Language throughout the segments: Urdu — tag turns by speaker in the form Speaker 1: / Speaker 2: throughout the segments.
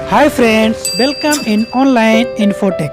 Speaker 1: Hi friends, welcome in online Infotech.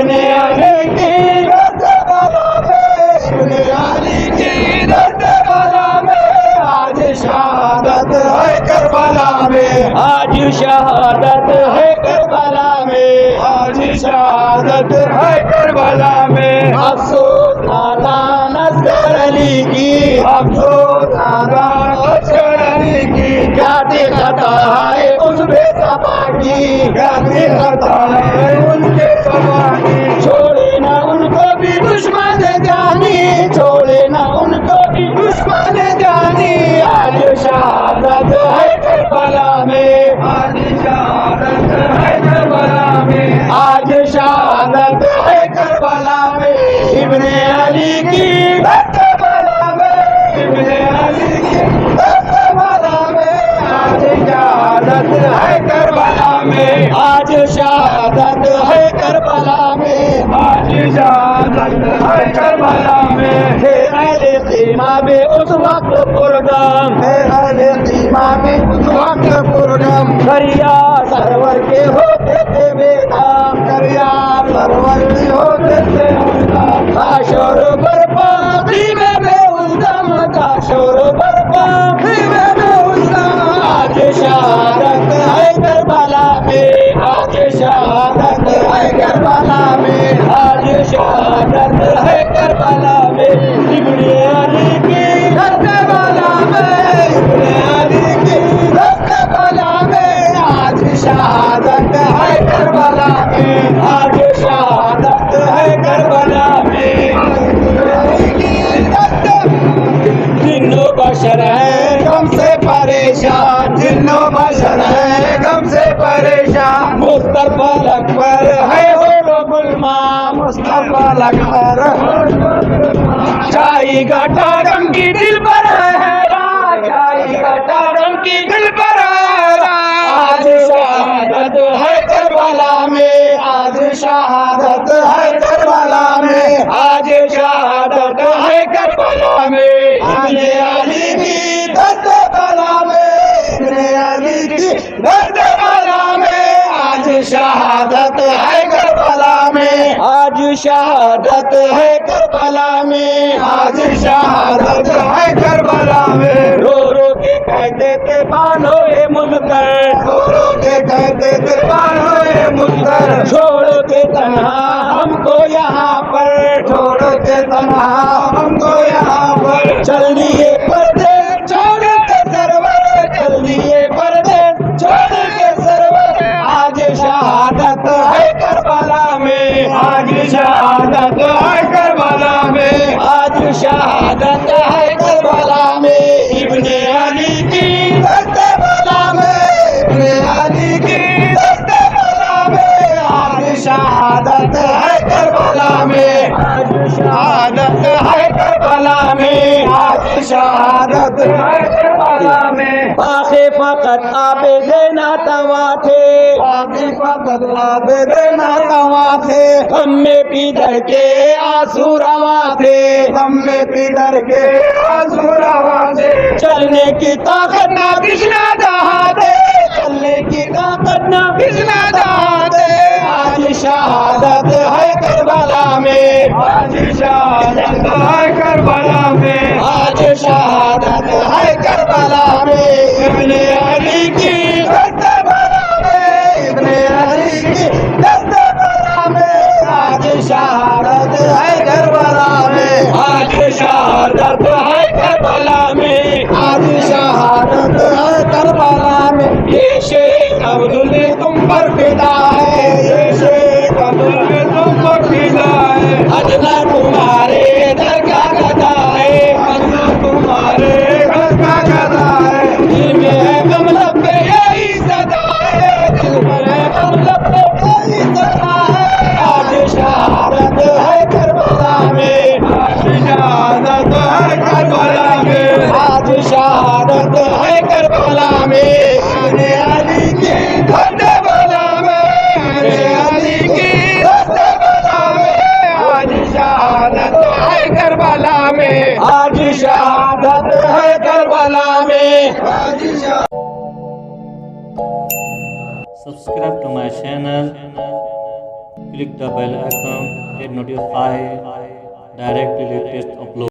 Speaker 2: ابن علی کی دست بالا میں، ابن علی کی دست بالا میں آج شہادت ہے کربلا میں، آج شہادت ہے کربلا میں، آج شہادت ہے کربلا میں۔ افسوس نادان اصغر علی کی، افسوس نادان اصغر علی کی، کیا تھی خطا ہے اس بے صفا کی، کیا تھی خطا ہے ان کے صفا کی، چھوڑے نہ ان کو بھی دشمن جانی، چھوڑے نہ ان کو بھی دشمن جانی، آج شہادت ہے کربلا میں، آج شہادت ہے کربلا میں، آج شہادت ہے کربلا میں، ابن علی کی دست بالا میں، ابن علی کی دست بالا میں آج شہادت ہے کربلا میں، آج شہادت ہے کربلا میں، آج شہادت ہے کربلا میں۔ ہے اہل خیمہ میں اس وقت پرغم، ہے اہل خیمہ میں اس وقت پرغم، دریا سرور کے ہوتے تھے بے دام، دریا سرور کے ہوتے تھے بے دام، شور برپا خیمے میں اس دم کا، شور برپا خیمے میں اس دم، آج شہادت ہے کربلا میں، آج شہادت ہے کربلا میں، آج شہادت ہے کربلا میں، ابن علی کی دست بالا میں، ابن علی کی دست بالا میں آج شہادت ہے کربلا میں، آج شہادت ہے کربلا میں، جن و بشر ہے غم سے پریشان، جن و بشر ہے غم سے پریشان، مصطفیٰ اکبر ہے ہو گلما، مصطفیٰ اکبر چائی گھٹا غم کی دل پر ہے حیران، چائی گھٹا غم کی دل پر ہے حیران، آج شہادت ہے کربلا میں، آج شہادت ہے کربلا میں، آج شہادت ہے کربلا میں، ابن علی کی دست بالا میں، ابن علی کی دست بالا میں آج شہادت ہے کربلا میں، آج شہادت ہے کربلا میں، آج شہادت ہے کربلا میں، رو رو کے کہتے تھے بانو اے ملکر، رو رو کے کہتے تھے بانو اے ملکر، چھوڑ کے تنہا ہم کو یہاں پر، چھوڑ کے تنہا ہم کو یہاں پر، چل دیے پردے چھوڑ کے سرور، چل دیے پردے چھوڑ کے سرور، آج شہادت ہے کربلا میں، آج شہادت ہے کربلا میں، آج شہادت ہے کربلا میں، ابن علی کی دست بالا میں، ابن علی کی دست بالا میں آج شہادت ہے کربلا میں، آج شہادت ہے کربلا میں، آج شہادت ہے کربلا میں، باقی فقط عابد ناتوا تھے، باقی فقط عابد ناتوا تھے، ہم میں پیدر کے آنسو روا تھے، ہم میں پیدر کے آنسو روا تھے، چلنے کی طاقت نہ کشنا جہاں دے، چلنے کی طاقت نہ کشنا جہاں دے، آج شہادت ہے کربلا میں، آج شہادت ہے کربلا میں، آج شہادت ہے کربلا میں، ابن علی کی دست بالا میں، ابن علی کی دست بالا میں آج شہادت ہے کربلا میں، آج شہادت ہے کربلا میں، آج شہادت ہے کربلا میں، یہ شیخ عبداللہ تم پر فدا ہے، یہ شیخ عبداللہ تم پر فدا ہے، ادنا تمہارے در کا گدا ہے، ادنا تمہارے گھر کا گدا ہے، دل میں ہے غم لب پہ یہی صدا ہے، دل میں ہے غم لب پہ یہی صدا ہے، آج شہادت ہے کربلا میں، آج شہادت ہے کربلا میں، آج شہادت ہے کربلا میں، ابن علی کی دست بالا میں، ابن علی کی دست بالا میں آج شہادت ہے کربلا میں، آج شہادت ہے کربلا میں، آج شہادت۔
Speaker 3: Subscribe to my channel. click the bell icon, get notified directly latest upload.